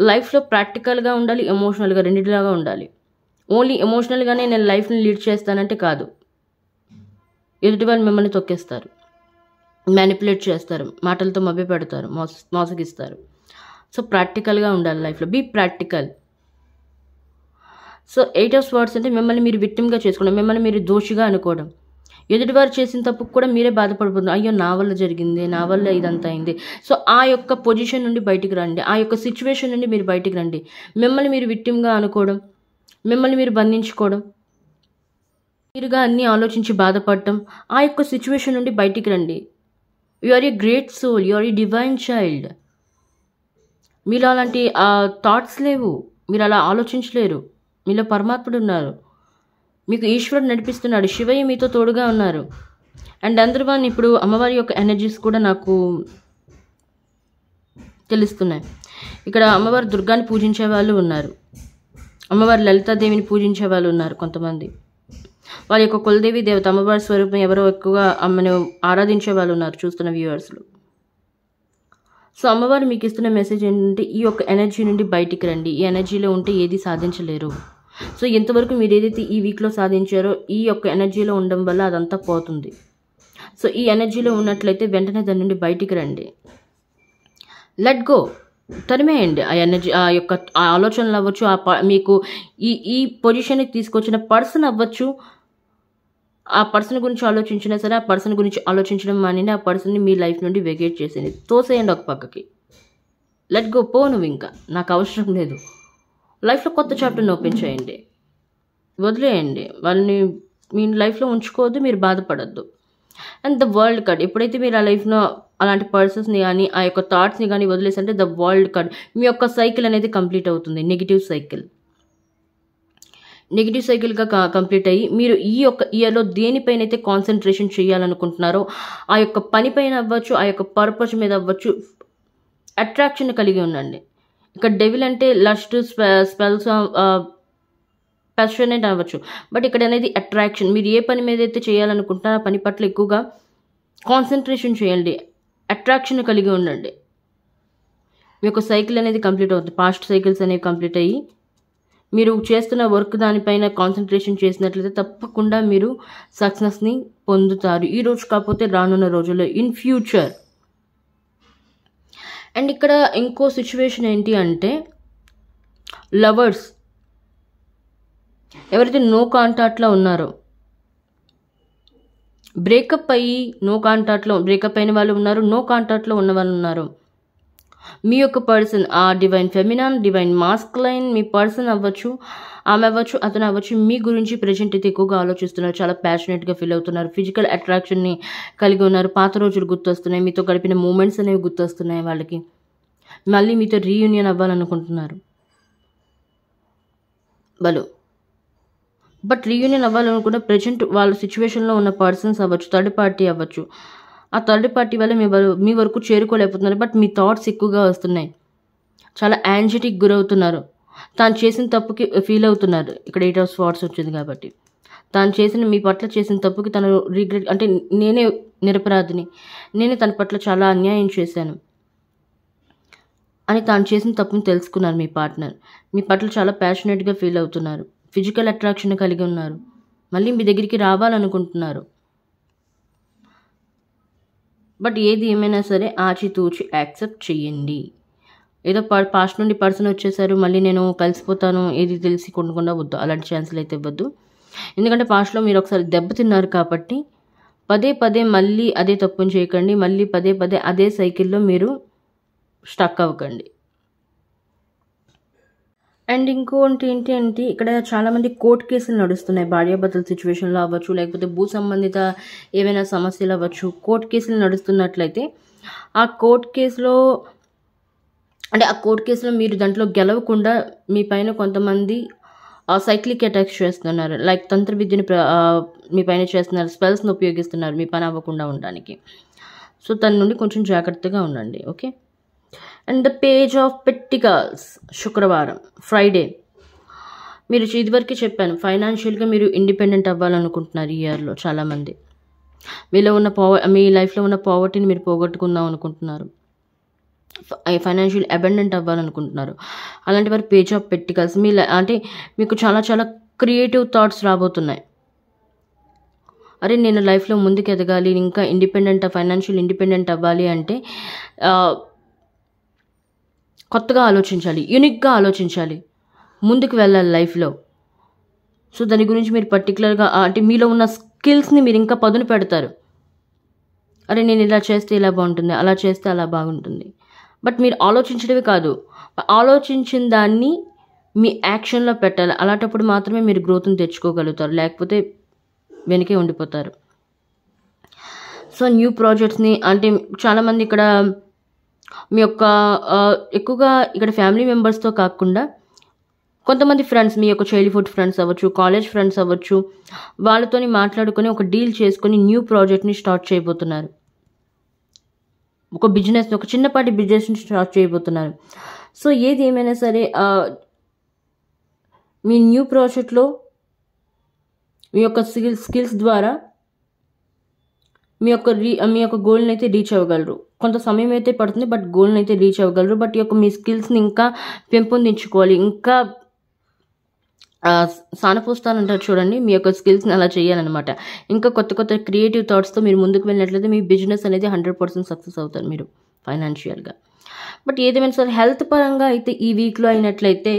లైఫ్లో ప్రాక్టికల్గా ఉండాలి, ఎమోషనల్గా, రెండింటిలాగా ఉండాలి. ఓన్లీ ఎమోషనల్గానే నేను లైఫ్ని లీడ్ చేస్తానంటే కాదు. ఎదుటి వాళ్ళు మిమ్మల్ని తొక్కేస్తారు, మ్యానిపులేట్ చేస్తారు, మాటలతో మభ్య పెడతారు, మోసగిస్తారు. సో ప్రాక్టికల్గా ఉండాలి లైఫ్లో, be practical. So 8 of Swords అంటే మిమ్మల్ని మీరు విక్టిమ్గా చేసుకోవడం, మిమ్మల్ని మీరు దోషిగా అనుకోవడం. ఎదుటివారు చేసిన తప్పుకు కూడా మీరే బాధపడిపోతున్నారు. అయ్యో నా వల్ల జరిగింది, నా వల్ల ఇదంతా అయింది. సో ఆ యొక్క పొజిషన్ నుండి బయటికి రండి, ఆ యొక్క సిచ్యువేషన్ నుండి మీరు బయటికి రండి. మిమ్మల్ని మీరు విక్టిమ్గా అనుకోవడం, మిమ్మల్ని మీరు బంధించుకోవడం, మీరుగా అన్నీ ఆలోచించి బాధపడటం, ఆ యొక్క సిచ్యువేషన్ నుండి బయటికి రండి. You are a great soul, you are a divine child. మీలో అలాంటి థాట్స్ లేవు, మీరు అలా ఆలోచించలేరు. మీలో పరమాత్ముడు ఉన్నారు, మీకు ఈశ్వరుడు నడిపిస్తున్నాడు, శివయ్య మీతో తోడుగా ఉన్నారు. అండ్ అందరు వన్ ఇప్పుడు అమ్మవారి యొక్క ఎనర్జీస్ కూడా నాకు తెలుస్తున్నాయి. ఇక్కడ అమ్మవారి దుర్గాని పూజించే వాళ్ళు ఉన్నారు, అమ్మవారి లలితాదేవిని పూజించే వాళ్ళు ఉన్నారు. కొంతమంది వాళ్ళ యొక్క కులదేవి దేవత అమ్మవారి స్వరూపం ఎవరో ఎక్కువగా అమ్మను ఆరాధించే వాళ్ళు ఉన్నారు చూస్తున్న వ్యూవర్స్లో. సో అమ్మవారు మీకు ఇస్తున్న మెసేజ్ ఏంటంటే ఈ యొక్క ఎనర్జీ నుండి బయటికి రండి. ఈ ఎనర్జీలో ఉంటే ఏది సాధించలేరు. సో ఎంతవరకు మీరు ఏదైతే ఈ వీక్లో సాధించారో ఈ యొక్క ఎనర్జీలో ఉండడం వల్ల అదంతా పోతుంది. సో ఈ ఎనర్జీలో ఉన్నట్లయితే వెంటనే దాని నుండి బయటికి రండి. లెట్ గో, తరిమేయండి ఆ ఎనర్జీ, ఆ యొక్క ఆలోచనలు అవ్వచ్చు, మీకు ఈ పొజిషన్కి తీసుకొచ్చిన పర్సన్ అవ్వచ్చు. ఆ పర్సన్ గురించి ఆలోచించినా సరే ఆ పర్సన్ గురించి ఆలోచించడం మానేయండి. ఆ పర్సన్ని మీ లైఫ్ నుండి వెకేట్ చేసేయండి, తోసేయండి ఒక పక్కకి. లెట్ గో, పో నువ్వు, ఇంకా నాకు అవసరం లేదు. లైఫ్లో కొత్త చాప్టర్ని ఓపెన్ చేయండి, వదిలేయండి వాళ్ళని. మీ లైఫ్లో ఉంచుకోవద్దు, మీరు బాధపడద్దు. అండ్ ద వరల్డ్ కార్డ్, ఎప్పుడైతే మీరు ఆ లైఫ్లో అలాంటి పర్సన్స్ని కానీ ఆ యొక్క థాట్స్ని కానీ వదిలేసంటే ద వరల్డ్ కార్డ్, మీ యొక్క సైకిల్ అనేది కంప్లీట్ అవుతుంది. నెగిటివ్ సైకిల్గా కంప్లీట్ అయ్యి మీరు ఈ యొక్క ఇయర్లో దేనిపైనైతే కాన్సన్ట్రేషన్ చేయాలనుకుంటున్నారో ఆ యొక్క పనిపైన అవ్వచ్చు, ఆ యొక్క పర్పస్ మీద అవ్వచ్చు, అట్రాక్షన్ కలిగి ఉండండి. ఇక్కడ డెవిల్ అంటే లస్ట్, స్పెల్స్, ప్యాషనేట్ అవ్వచ్చు. బట్ ఇక్కడ అనేది అట్రాక్షన్. మీరు ఏ పని మీద అయితే చేయాలనుకుంటున్నారో ఆ పని పట్ల ఎక్కువగా కాన్సన్ట్రేషన్ చేయండి, అట్రాక్షన్ కలిగి ఉండండి. మీ యొక్క సైకిల్ అనేది కంప్లీట్ అవుతుంది. పాస్ట్ సైకిల్స్ అనేవి కంప్లీట్ అయ్యి మీరు చేస్తున్న వర్క్ దానిపైన కాన్సన్ట్రేషన్ చేసినట్లయితే తప్పకుండా మీరు సక్సెస్ని పొందుతారు. ఈ రోజు కాకపోతే రానున్న రోజుల్లో, ఇన్ ఫ్యూచర్. అండ్ ఇక్కడ ఇంకో సిచ్యువేషన్ ఏంటి అంటే లవర్స్ ఎవరైతే నో కాంటాక్ట్లో ఉన్నారో, బ్రేకప్ అయ్యి బ్రేకప్ అయిన వాళ్ళు ఉన్నారు, నో కాంటాక్ట్లో ఉన్న వాళ్ళు ఉన్నారు. మీ యొక్క పర్సన్, ఆ డివైన్ ఫెమినాన్, డివైన్ మాస్కులైన్, మీ పర్సన్ అవ్వచ్చు, ఆమె అవ్వచ్చు, అతను అవ్వచ్చు, మీ గురించి ప్రజెంట్ అయితే ఎక్కువగా ఆలోచిస్తున్నారు, చాలా ప్యాషనేట్గా ఫీల్ అవుతున్నారు, ఫిజికల్ అట్రాక్షన్ని కలిగి ఉన్నారు, పాత రోజులు గుర్తొస్తున్నాయి, మీతో గడిపిన మూమెంట్స్ అనేవి గుర్తొస్తున్నాయి వాళ్ళకి, మళ్ళీ మీతో రీయూనియన్ అవ్వాలనుకుంటున్నారు వాళ్ళు. బట్ రీయూనియన్ అవ్వాలనుకున్న ప్రజెంట్ వాళ్ళ సిచ్యువేషన్లో ఉన్న పర్సన్స్ అవ్వచ్చు, థర్డ్ పార్టీ అవ్వచ్చు, ఆ థర్డ్ పార్టీ వల్ల మీ వరకు చేరుకోలేకపోతున్నారు. బట్ మీ థాట్స్ ఎక్కువగా వస్తున్నాయి, చాలా యాంగ్జైటీకి గురవుతున్నారు, తాను చేసిన తప్పుకి ఫీల్ అవుతున్నారు. ఇక్కడ 8 of Swords వచ్చింది కాబట్టి తాను చేసిన, మీ పట్ల చేసిన తప్పుకి తను రిగ్రెట్, అంటే నేనే నిరపరాధిని, నేనే తన పట్ల చాలా అన్యాయం చేశాను అని తాను చేసిన తప్పుని తెలుసుకున్నారు. మీ పార్ట్నర్ మీ పట్ల చాలా ప్యాషనేట్గా ఫీల్ అవుతున్నారు, ఫిజికల్ అట్రాక్షన్ కలిగి ఉన్నారు, మళ్ళీ మీ దగ్గరికి రావాలనుకుంటున్నారు. బట్ ఏది ఏమైనా సరే ఆచితూచి యాక్సెప్ట్ చేయండి. ఏదో పాస్ట్ నుండి పర్సన్ వచ్చేసారు, మళ్ళీ నేను కలిసిపోతాను, ఏది తెలిసి కొనకుండా వద్దు, అలాంటి ఛాన్సులు అయితే ఇవ్వద్దు. ఎందుకంటే పాస్ట్లో మీరు ఒకసారి దెబ్బతిన్నారు కాబట్టి పదే మళ్ళీ అదే తప్పుని చేయకండి, మళ్ళీ పదే అదే సైకిల్లో మీరు స్టక్ అవ్వకండి. అండ్ ఇంకోటి ఏంటి అంటే ఇక్కడ చాలామంది కోర్టు కేసులు నడుస్తున్నాయి, భార్యాభర్తల సిచ్యువేషన్లో అవ్వచ్చు, లేకపోతే భూ సంబంధిత ఏవైనా సమస్యలు అవ్వచ్చు. కోర్టు కేసులు నడుస్తున్నట్లయితే ఆ కోర్టు కేసులో మీరు దాంట్లో గెలవకుండా మీ పైన కొంతమంది సైక్లిక్ అటాక్స్ చేస్తున్నారు, లైక్ తంత్ర విద్యను మీ పైన చేస్తున్నారు, స్పెల్స్ని ఉపయోగిస్తున్నారు మీ పని అవ్వకుండా ఉండడానికి. సో దాని నుండి కొంచెం జాగ్రత్తగా ఉండండి, okay. And the page of pentacles, శుక్రవారం, ఫ్రైడే. మీరు ఇదివరకు చెప్పాను, ఫైనాన్షియల్గా మీరు ఇండిపెండెంట్ అవ్వాలనుకుంటున్నారు ఈ ఇయర్లో. చాలామంది మీ లైఫ్లో ఉన్న పావర్టీని మీరు పోగొట్టుకుందాం అనుకుంటున్నారు, ఫైనాన్షియల్ అబెండెంట్ అవ్వాలనుకుంటున్నారు. అలాంటి వారు పేజ్ ఆఫ్ పెట్టికల్స్, అంటే మీకు చాలా క్రియేటివ్ థాట్స్ రాబోతున్నాయి. అరే నేను లైఫ్లో ముందుకు ఎదగాలి, ఇంకా ఫైనాన్షియల్ ఇండిపెండెంట్ అవ్వాలి అంటే కొత్తగా ఆలోచించాలి, యూనిక్గా ఆలోచించాలి, ముందుకు వెళ్ళాలి లైఫ్లో. సో దాని గురించి మీరు పర్టికులర్గా అంటే మీలో ఉన్న స్కిల్స్ని మీరు ఇంకా పదును పెడతారు. అరే నేను ఇలా చేస్తే ఇలా బాగుంటుంది, అలా చేస్తే అలా బాగుంటుంది. బట్ మీరు ఆలోచించడమే కాదు, ఆలోచించిన దాన్ని మీ యాక్షన్లో పెట్టాలి. అలాంటప్పుడు మాత్రమే మీరు గ్రోత్ని తెచ్చుకోగలుగుతారు, లేకపోతే వెనకే ఉండిపోతారు. సో న్యూ ప్రాజెక్ట్స్ని, అంటే చాలామంది ఇక్కడ మీ యొక్క ఎక్కువగా ఇక్కడ ఫ్యామిలీ మెంబర్స్తో కాకుండా కొంతమంది ఫ్రెండ్స్, మీ యొక్క చైల్డ్హుడ్ ఫ్రెండ్స్ అవ్వచ్చు, కాలేజ్ ఫ్రెండ్స్ అవ్వచ్చు, వాళ్ళతోని మాట్లాడుకొని ఒక డీల్ చేసుకొని న్యూ ప్రాజెక్ట్ని స్టార్ట్ చేయబోతున్నారు. ఒక చిన్నపాటి బిజినెస్ని స్టార్ట్ చేయబోతున్నారు. సో ఏది ఏమైనా సరే మీ న్యూ ప్రాజెక్ట్లో మీ యొక్క స్కిల్స్ ద్వారా మీ యొక్క గోల్ని అయితే రీచ్ అవ్వగలరు. కొంత సమయం అయితే పడుతుంది, బట్ గోల్ని అయితే రీచ్ అవ్వగలరు. బట్ ఈ యొక్క మీ స్కిల్స్ని ఇంకా పెంపొందించుకోవాలి. ఇంకా సానపోస్తానంటారు చూడండి, మీ యొక్క స్కిల్స్ని అలా చేయాలన్నమాట. ఇంకా కొత్త కొత్త క్రియేటివ్ థాట్స్తో మీరు ముందుకు వెళ్ళినట్లయితే మీ బిజినెస్ అనేది 100% సక్సెస్ అవుతారు మీరు ఫైనాన్షియల్గా. బట్ ఏదేమైనా సరే హెల్త్ పరంగా అయితే ఈ వీక్లో అయినట్లయితే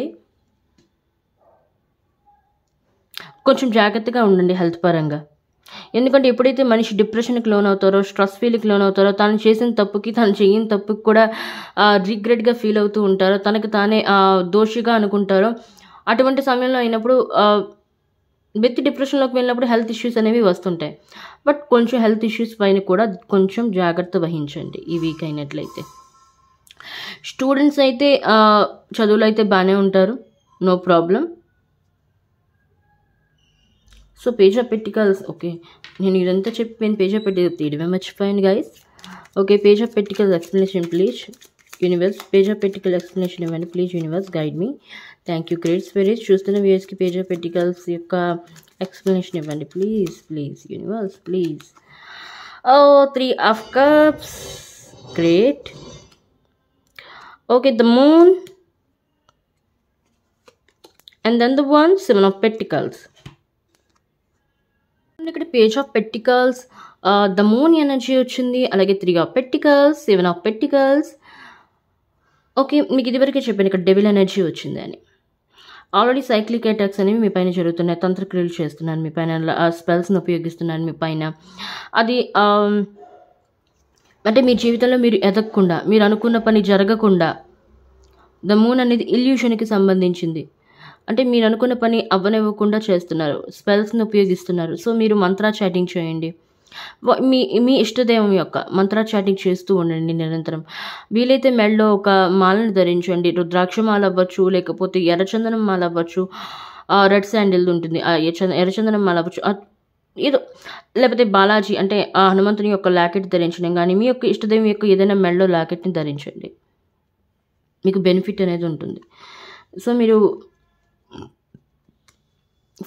కొంచెం జాగ్రత్తగా ఉండండి హెల్త్ పరంగా. ఎందుకంటే ఎప్పుడైతే మనిషి డిప్రెషన్కి లోన్ అవుతారో, స్ట్రెస్ ఫీల్కి లోన్ అవుతారో, తను చేసిన తప్పుకి తను చేయని తప్పుకి కూడా రిగ్రెట్గా ఫీల్ అవుతూ ఉంటారో, తనకు తానే దోషిగా అనుకుంటారో, అటువంటి సమయంలో అయినప్పుడు వ్యక్తి డిప్రెషన్లోకి వెళ్ళినప్పుడు హెల్త్ ఇష్యూస్ అనేవి వస్తుంటాయి. బట్ కొంచెం హెల్త్ ఇష్యూస్ పైన కూడా కొంచెం జాగ్రత్త వహించండి ఈ వీక్ అయినట్లయితే. స్టూడెంట్స్ అయితే చదువులో అయితే బాగానే ఉంటారు, no problem. So page of pentacles, okay నేను ఇదంతా చెప్పాను. పేజ్ ఆఫ్ పెటికల్స్ తీయడమే మర్చిపోయాను guys. Okay, page of pentacles explanation please universe. Page of pentacle explanation ఇవ్వండి please universe, guide me. Thank you great spirits. చూస్తున్న వ్యూయర్స్కి పేజ్ ఆఫ్ పెటికల్స్ యొక్క explanation ఇవ్వండి please universe please. 3 of cups, great. Okay, the moon and then the 7 of pentacles. ఇక్కడ page of pentacles, the moon energy వచ్చింది, అలాగే 3 of pentacles, 7 of pentacles. Okay, మీకు ఇదివరకే చెప్పాను ఇక్కడ డెవిల్ ఎనర్జీ వచ్చింది అని. ఆల్రెడీ సైక్లిక్ అటాక్స్ అనేవి మీ పైన జరుగుతున్నాయి, తంత్రక్రియలు చేస్తున్నాను మీ పైన, స్పెల్స్ని ఉపయోగిస్తున్నాను మీ పైన. అది అంటే మీ జీవితంలో మీరు ఎదగకుండా, మీరు అనుకున్న పని జరగకుండా, ద మూన్ అనేది ఇల్యూషన్కి సంబంధించింది. అంటే మీరు అనుకున్న పని అవ్వనివ్వకుండా చేస్తున్నారు, స్పెల్స్ని ఉపయోగిస్తున్నారు. సో మీరు మంత్రా చాటింగ్ చేయండి, మీ ఇష్టదైవం యొక్క మంత్రా చాటింగ్ చేస్తూ ఉండండి నిరంతరం. వీలైతే మెడలో ఒక మాలను ధరించండి, రుద్రాక్ష మాల అవ్వచ్చు, లేకపోతే ఎర్రచందనం మాల అవ్వచ్చు, రెడ్ శాండిల్ ఉంటుంది ఎర్రచందనం మాల అవ్వచ్చు, ఏదో, లేకపోతే బాలాజీ అంటే హనుమంతుని యొక్క లాకెట్ ధరించడం కానీ, మీ యొక్క ఇష్టదైవం యొక్క ఏదైనా మెడలో లాకెట్ని ధరించండి, మీకు బెనిఫిట్ అనేది ఉంటుంది. సో మీరు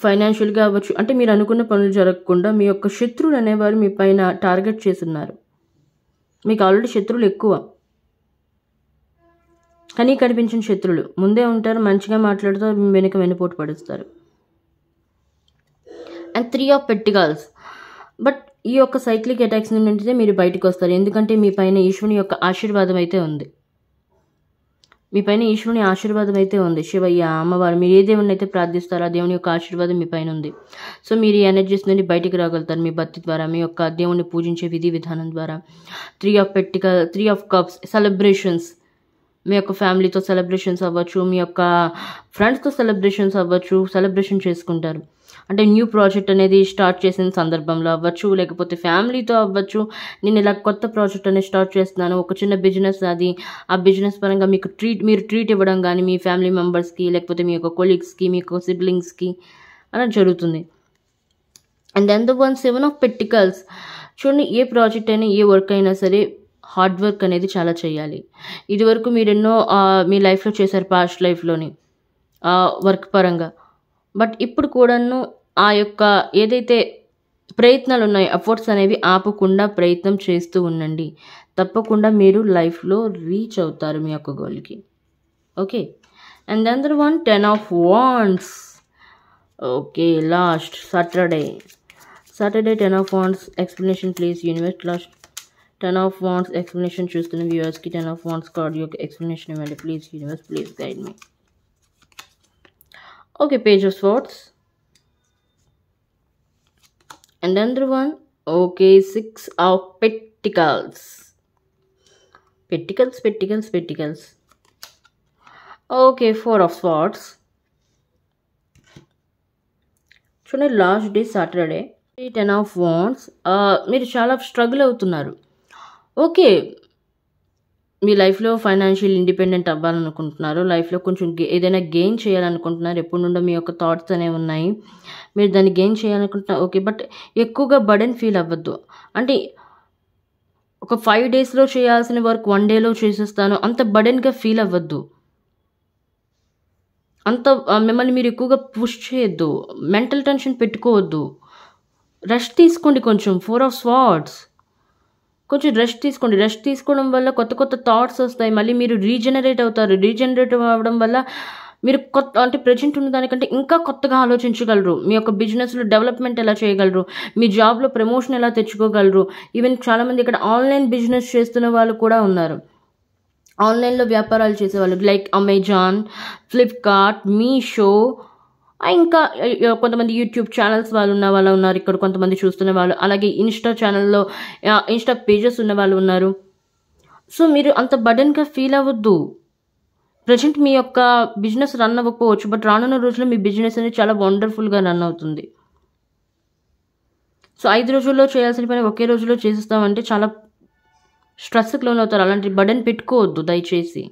ఫైనాన్షియల్గా అవ్వచ్చు, అంటే మీరు అనుకున్న పనులు జరగకుండా మీ యొక్క శత్రువులు అనేవారు మీ పైన టార్గెట్ చేస్తున్నారు. మీకు ఆల్రెడీ శత్రువులు ఎక్కువ, కానీ కనిపించిన శత్రువులు ముందే ఉంటారు, మంచిగా మాట్లాడుతూ వెనుక వెనుపోటు పడుస్తారు. And 3 of pentacles. బట్ ఈ యొక్క సైక్లిక్ అటాక్స్ నుండి మీరు బయటకు వస్తారు, ఎందుకంటే మీ పైన ఈశ్వరుని యొక్క ఆశీర్వాదం అయితే ఉంది, మీ పైన ఈశ్వరుని ఆశీర్వాదం అయితే ఉంది. శివయ్య, అమ్మవారు, మీరు ఏ దేవుని అయితే ప్రార్థిస్తారో ఆ దేవుని యొక్క ఆశీర్వాదం మీ పైన ఉంది. సో మీరు ఈ ఎనర్జీస్ నుండి బయటికి రాగలుగుతారు మీ భక్తి ద్వారా, మీ యొక్క దేవుని పూజించే విధి విధానం ద్వారా. 3 of pentacles, 3 of cups, celebrations, మీ యొక్క ఫ్యామిలీతో సెలబ్రేషన్స్ అవ్వచ్చు, మీ యొక్క ఫ్రెండ్స్తో సెలబ్రేషన్స్ అవ్వచ్చు, సెలబ్రేషన్ చేసుకుంటారు. అంటే న్యూ ప్రాజెక్ట్ అనేది స్టార్ట్ చేసిన సందర్భంలో అవ్వచ్చు, లేకపోతే ఫ్యామిలీతో అవ్వచ్చు. నేను ఇలా కొత్త ప్రాజెక్ట్ అనేది స్టార్ట్ చేస్తున్నాను, ఒక చిన్న బిజినెస్ అది, ఆ బిజినెస్ పరంగా మీరు ట్రీట్ ఇవ్వడం కానీ మీ ఫ్యామిలీ మెంబర్స్కి, లేకపోతే మీ యొక్క కొలీగ్స్కి, మీ యొక్క సిబ్లింగ్స్కి అలా జరుగుతుంది. And then the 7 of pentacles. చూడండి, ఏ ప్రాజెక్ట్ అయినా ఏ వర్క్ అయినా సరే హార్డ్ వర్క్ అనేది చాలా చేయాలి. ఇదివరకు మీరు ఎన్నో మీ లైఫ్లో చేశారు, పాస్ట్ లైఫ్లోని వర్క్ పరంగా. బట్ ఇప్పుడు కూడాను ఆ యొక్క ఏదైతే ప్రయత్నాలు ఉన్నాయో, ఎఫర్ట్స్ అనేవి ఆపకుండా ప్రయత్నం చేస్తూ ఉండండి. తప్పకుండా మీరు లైఫ్లో రీచ్ అవుతారు మీ యొక్క గోల్కి. Okay, and then the 10 of wands. Okay, last Saturday 10 of wands explanation please universe. Last 10 of wands explanation చూస్తున్న వ్యూవర్స్కి 10 of wands కార్డ్ యొక్క ఎక్స్ప్లెనేషన్ ఇవ్వండి please universe, please guide me. Okay, page of swords. And then the one, okay, 6 of pentacles. Pentacles. Okay, 4 of swords. చూడండి, last day Saturday 10 of wands. మీరు చాలా struggle అవుతున్నారు. Okay, మీ లైఫ్లో financial independent అవ్వాలనుకుంటున్నారు, లైఫ్లో కొంచెం ఏదైనా గెయిన్ చేయాలనుకుంటున్నారు, ఎప్పటి నుండో మీ యొక్క థాట్స్ అనేవి ఉన్నాయి, మీరు దాన్ని గెయిన్ చేయాలనుకుంటున్నారు. ఓకే, బట్ ఎక్కువగా బర్డెన్ ఫీల్ అవ్వద్దు. అంటే ఒక 5 డేస్లో చేయాల్సిన వర్క్ 1 డేలో చేసేస్తాను అంత బర్డెన్గా ఫీల్ అవ్వద్దు. అంత మిమ్మల్ని మీరు ఎక్కువగా పుష్ చేయొద్దు, మెంటల్ టెన్షన్ పెట్టుకోవద్దు. రెస్ట్ తీసుకోండి కొంచెం. 4 ఆఫ్ స్వార్డ్స్, కొంచెం రెస్ట్ తీసుకోండి. రెస్ట్ తీసుకోవడం వల్ల కొత్త కొత్త థాట్స్ వస్తాయి, మళ్ళీ మీరు రీజనరేట్ అవుతారు. రీజనరేట్ అవ్వడం వల్ల మీరు కొత్త అంటే ప్రజెంట్ ఉన్న దానికంటే ఇంకా కొత్తగా ఆలోచించగలరు. మీ యొక్క బిజినెస్లో డెవలప్మెంట్ ఎలా చేయగలరు, మీ జాబ్లో ప్రమోషన్ ఎలా తెచ్చుకోగలరు. ఈవెన్ చాలామంది ఇక్కడ ఆన్లైన్ బిజినెస్ చేస్తున్న వాళ్ళు కూడా ఉన్నారు, ఆన్లైన్లో వ్యాపారాలు చేసేవాళ్ళు, లైక్ అమెజాన్, ఫ్లిప్కార్ట్, మీషో, ఇంకా కొంతమంది యూట్యూబ్ ఛానల్స్ వాళ్ళు ఉన్నారు ఇక్కడ, కొంతమంది చూస్తున్న వాళ్ళు, అలాగే ఇన్స్టా ఛానల్లో ఇన్స్టా పేజెస్ ఉన్న వాళ్ళు ఉన్నారు. సో మీరు అంత బర్డెన్గా ఫీల్ అవ్వద్దు. ప్రజెంట్ మీ యొక్క బిజినెస్ రన్ అవ్వకపోవచ్చు, బట్ రానున్న రోజుల్లో మీ బిజినెస్ అనేది చాలా వండర్ఫుల్గా రన్ అవుతుంది. సో 5 రోజుల్లో చేయాల్సిన పని ఒకే రోజులో చేసేస్తామంటే చాలా స్ట్రెస్కి లోన్ అవుతారు. అలాంటి బర్డెన్ పెట్టుకోవద్దు దయచేసి.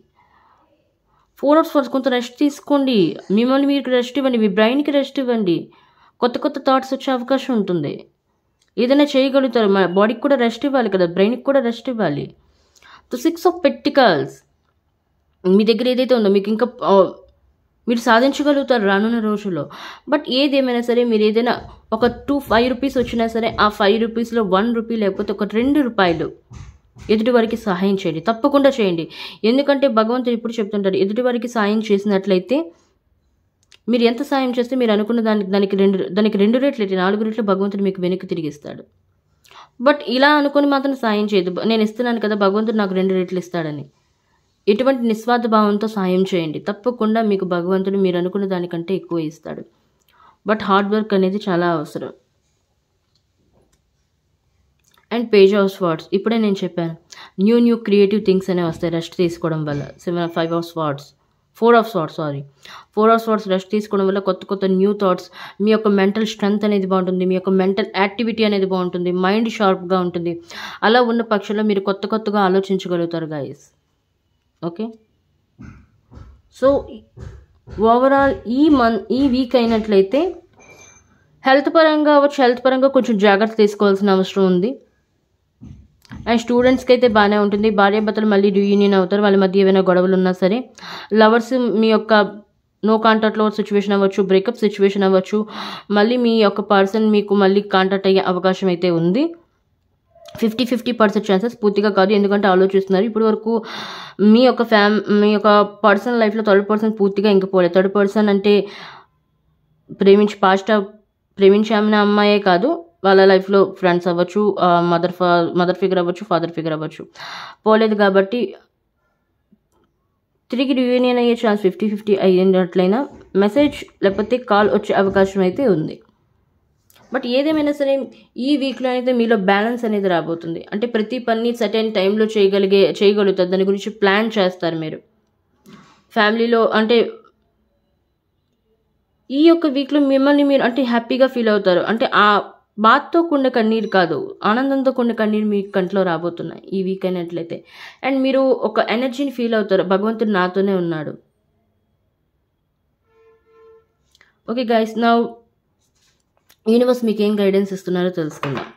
4 అవర్స్ కొంత రెస్ట్ తీసుకోండి, మిమ్మల్ని మీరు రెస్ట్ ఇవ్వండి, మీ బ్రెయిన్కి రెస్ట్ ఇవ్వండి. కొత్త కొత్త థాట్స్ వచ్చే అవకాశం ఉంటుంది, ఏదైనా చేయగలుగుతారు. మన బాడీకి కూడా రెస్ట్ ఇవ్వాలి కదా, బ్రెయిన్కి కూడా రెస్ట్ ఇవ్వాలి. తో 6 ఆఫ్ పెంటికల్స్, మీ దగ్గర ఏదైతే ఉందో మీకు ఇంకా మీరు సాధించగలుగుతారు రానున్న రోజుల్లో. బట్ ఏదేమైనా సరే మీరు ఏదైనా ఒక 5 రూపీస్ వచ్చినా సరే ఆ 5 రూపీస్లో 1 రూపీ లేకపోతే ఒక 2 రూపాయలు ఎదుటి వారికి సహాయం చేయండి, తప్పకుండా చేయండి. ఎందుకంటే భగవంతుడు ఇప్పుడు చెప్తుంటారు, ఎదుటి వారికి సాయం చేసినట్లయితే మీరు ఎంత సాయం చేస్తే మీరు అనుకున్న దానికి 2 రెట్లు 4 రెట్లు భగవంతుడు మీకు వెనక్కి తిరిగిస్తాడు. బట్ ఇలా అనుకుని మాత్రం సాయం చేయదు, నేను ఇస్తున్నాను కదా భగవంతుడు నాకు 2 రెట్లు ఇస్తాడని. ఎటువంటి నిస్వార్థ భావంతో సాయం చేయండి, తప్పకుండా మీకు భగవంతుడు మీరు అనుకున్న దానికంటే ఎక్కువ ఇస్తాడు. బట్ హార్డ్ వర్క్ అనేది చాలా అవసరం. అండ్ పేజ్ ఆఫ్ స్వార్డ్స్, ఇప్పుడే నేను చెప్పాను, న్యూ క్రియేటివ్ థింగ్స్ అనేవి వస్తాయి రెస్ట్ తీసుకోవడం వల్ల. 4 ఆఫ్ స్వార్డ్స్ రెస్ట్ తీసుకోవడం వల్ల కొత్త కొత్త న్యూ థాట్స్, మీ యొక్క మెంటల్ స్ట్రెంగ్త్ అనేది బాగుంటుంది, మీ యొక్క మెంటల్ యాక్టివిటీ అనేది బాగుంటుంది, మైండ్ షార్ప్గా ఉంటుంది. అలా ఉన్న పక్షంలో మీరు కొత్తగా ఆలోచించగలుగుతారు గైస్. ఓకే, సో ఓవరాల్ ఈ వీక్ అయినట్లయితే హెల్త్ పరంగా కొంచెం జాగ్రత్త తీసుకోవాల్సిన అవసరం ఉంది. అండ్ స్టూడెంట్స్కి అయితే బాగానే ఉంటుంది, భార్యాభర్తలు మళ్ళీ రీయూనియన్ అవుతారు, వాళ్ళ మధ్య ఏమైనా గొడవలు ఉన్నా సరే. లవర్స్ మీ యొక్క నో కాంటాక్ట్లో సిచ్యువేషన్ అవ్వచ్చు, బ్రేకప్ సిచ్యువేషన్ అవ్వచ్చు, మళ్ళీ మీ యొక్క పర్సన్ మీకు మళ్ళీ కాంటాక్ట్ అయ్యే అవకాశం అయితే ఉంది. 50% ఛాన్సెస్, పూర్తిగా కాదు, ఎందుకంటే ఆలోచిస్తున్నారు ఇప్పటి వరకు మీ యొక్క పర్సనల్ లైఫ్లో థర్డ్ పర్సన్ పూర్తిగా ఇంకా పోలేదు. థర్డ్ పర్సన్ అంటే ప్రేమించామనే అమ్మాయే కాదు, వాళ్ళ లైఫ్లో ఫ్రెండ్స్ అవ్వచ్చు, మదర్ ఫిగర్ అవ్వచ్చు, ఫాదర్ ఫిగర్ అవ్వచ్చు, పోలేదు. కాబట్టి తిరిగి రియూనియన్ అయ్యే ఛాన్స్ 50-50 అయ్యేటట్లయినా మెసేజ్ లేకపోతే కాల్ వచ్చే అవకాశం అయితే ఉంది. బట్ ఏదేమైనా సరే ఈ వీక్లో అయితే మీలో బ్యాలెన్స్ అనేది రాబోతుంది. అంటే ప్రతి పని సర్టెన్ టైంలో చేయగలుగుతారు, దాని గురించి ప్లాన్ చేస్తారు మీరు ఫ్యామిలీలో. అంటే ఈ యొక్క వీక్లో మిమ్మల్ని మీరు అంటే హ్యాపీగా ఫీల్ అవుతారు. అంటే ఆ బాధతో కూడిన కన్నీరు కాదు, ఆనందంతో కూడిన కన్నీరు మీ కంట్లో రాబోతున్నాయి ఈ వీక్ అయినట్లయితే. అండ్ మీరు ఒక ఎనర్జీని ఫీల్ అవుతారు, భగవంతుడు నాతోనే ఉన్నాడు. ఓకే గైస్, నౌ యూనివర్స్ మీకు ఏం గైడెన్స్ ఇస్తున్నారో తెలుసుకుందాం.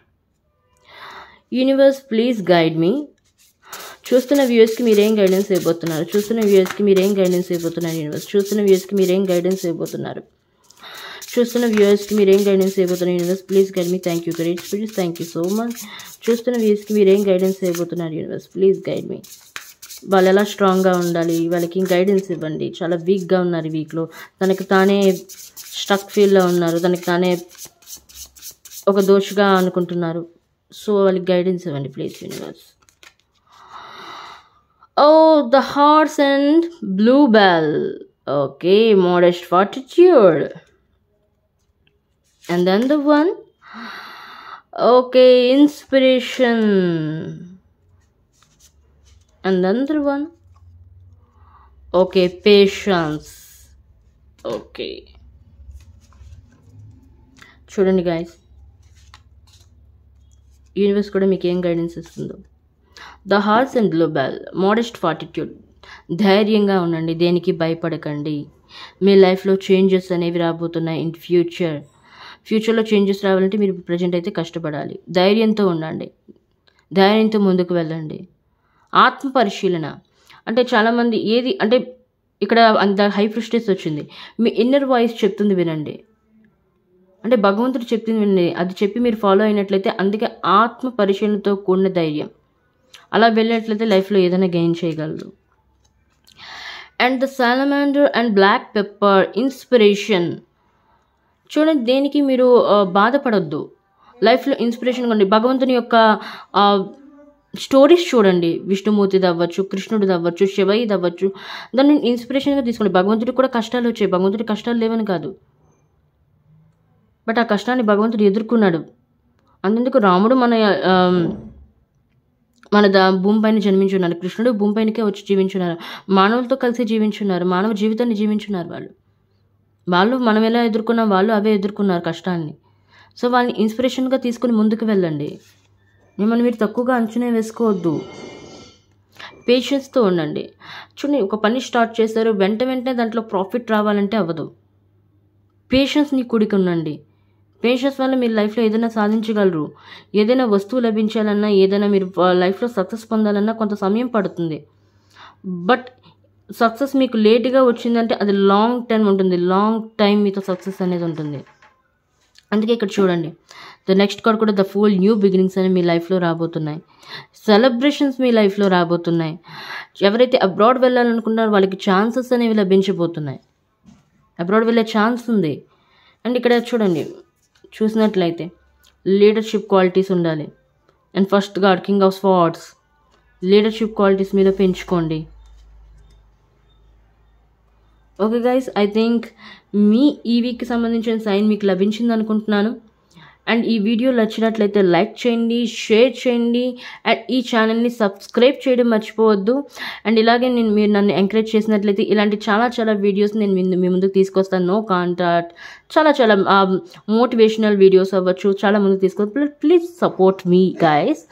Universe please guide me. చూస్తున్న వ్యూయర్స్కి మీరేం గైడెన్స్ ఇవ్వబోతున్నారు? Universe please guide me. Thank you great spirits, thank you so much. చూస్తున్న వ్యూయర్స్కి మీరేం గైడెన్స్ ఇవ్వబోతున్నారు? యూనివర్స్ ప్లీజ్ గైడ్ మీ. వాళ్ళు ఎలా స్ట్రాంగ్గా ఉండాలి, వాళ్ళకి గైడెన్స్ ఇవ్వండి. చాలా వీక్గా ఉన్నారు ఈ వీక్లో, తనకి తానే స్టక్ ఫీల్లో ఉన్నారు, తనకి తానే ఒక దోషగా అనుకుంటున్నారు. సో వాళ్ళకి గైడెన్స్ ఇవ్వండి please universe. The horse and bluebell. Okay, modest fortitude. And then the one. Okay, inspiration. And then the one. Okay, patience. Okay. చూడండి గైస్, యూనివర్స్ కూడా మీకు ఏం గైడెన్స్ ఇస్తుందో. The horse and global modest fortitude. ధైర్యంగా ఉండండి, దేనికి భయపడకండి. మీ లైఫ్లో చేంజెస్ అనేవి రాబోతున్నాయి ఇన్ ఫ్యూచర్లో చేంజెస్ రావాలంటే మీరు ప్రజెంట్ అయితే కష్టపడాలి. ధైర్యంతో ఉండండి, ధైర్యంతో ముందుకు వెళ్ళండి. ఆత్మ పరిశీలన అంటే చాలామంది ఏది అంటే ఇక్కడ అంత హై ఫ్రస్ట్రేస్ వచ్చింది. మీ ఇన్నర్ వాయిస్ చెప్తుంది వినండి, అంటే భగవంతుడు చెప్తుంది వినండి. అది చెప్పి మీరు ఫాలో అయినట్లయితే, అందుకే ఆత్మ పరిశీలనతో కూడిన ధైర్యం. అలా వెళ్ళినట్లయితే లైఫ్లో ఏదైనా గెయిన్ చేయగలరు. And the salamander and black pepper inspiration. చూడండి, దేనికి మీరు బాధపడొద్దు. లైఫ్లో ఇన్స్పిరేషన్ ఉండి భగవంతుని యొక్క స్టోరీస్ చూడండి. విష్ణుమూర్తిది అవ్వచ్చు, కృష్ణుడిది అవ్వచ్చు, శివయ్యది అవ్వచ్చు. దాన్ని ఇన్స్పిరేషన్గా తీసుకోండి. భగవంతుడికి కూడా కష్టాలు వచ్చాయి, భగవంతుడి కష్టాలు లేవని కాదు, బట్ ఆ కష్టాన్ని భగవంతుడు ఎదుర్కొన్నాడు. అందుకు రాముడు మన భూమిపైన జన్మించున్నారు, కృష్ణుడు భూమిపైనకే వచ్చి జీవించున్నారు, మానవులతో కలిసి జీవించున్నారు, మానవ జీవితాన్ని జీవించున్నారు. వాళ్ళు మనం ఎలా ఎదుర్కొన్నాం, వాళ్ళు అవే ఎదుర్కొన్నారు కష్టాన్ని. సో వాళ్ళని ఇన్స్పిరేషన్గా తీసుకుని ముందుకు వెళ్ళండి. మిమ్మల్ని మీరు తక్కువగా అంచనా వేసుకోవద్దు. పేషెన్స్తో ఉండండి. చూడండి, ఒక పని స్టార్ట్ చేశారు, వెంటనే దాంట్లో ప్రాఫిట్ రావాలంటే అవ్వదు. పేషెన్స్ని కూడికి ఉండండి. పేషెన్స్ వల్ల మీరు లైఫ్లో ఏదైనా సాధించగలరు. ఏదైనా వస్తువు లభించాలన్నా, ఏదైనా మీరు లైఫ్లో సక్సెస్ పొందాలన్నా కొంత సమయం పడుతుంది. బట్ సక్సెస్ మీకు లేట్గా వచ్చిందంటే అది లాంగ్ టైం ఉంటుంది, లాంగ్ టైం మీతో సక్సెస్ అనేది ఉంటుంది. అందుకే ఇక్కడ చూడండి, ద నెక్స్ట్ కార్డ్ కూడా ద ఫుల్ న్యూ బిగినింగ్స్ అనేవి మీ లైఫ్లో రాబోతున్నాయి. సెలబ్రేషన్స్ మీ లైఫ్లో రాబోతున్నాయి. ఎవరైతే అబ్రాడ్ వెళ్ళాలనుకున్నారో వాళ్ళకి ఛాన్సెస్ అనేవి లభించబోతున్నాయి. అబ్రాడ్ వెళ్ళే ఛాన్స్ ఉంది. అండ్ ఇక్కడ చూడండి, చూసినట్లయితే లీడర్షిప్ క్వాలిటీస్ ఉండాలి. And first God king of swords, leadership qualities మీద పెంచుకోండి. ఓకే గైస్, ఐ థింక్ మీ ఈ వీక్కి సంబంధించిన సైన్ మీకు లభించింది అనుకుంటున్నాను. అండ్ ఈ వీడియో నచ్చినట్లయితే లైక్ చేయండి, షేర్ చేయండి, అండ్ ఈ ఛానల్ని సబ్స్క్రైబ్ చేయడం మర్చిపోవద్దు. అండ్ ఇలాగే మీరు నన్ను ఎంకరేజ్ చేసినట్లయితే ఇలాంటి చాలా వీడియోస్ నేను మీ ముందుకు తీసుకొస్తాను. నో కాంటాక్ట్, చాలా మోటివేషనల్ వీడియోస్ అవ్వచ్చు, చాలా ముందుకు తీసుకొస్తాను. Please support me guys.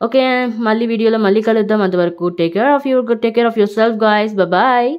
Okay, మళ్ళీ వీడియోలో మళ్ళీ కలుద్దాం. అంతవరకు take care of yourself guys. Bye.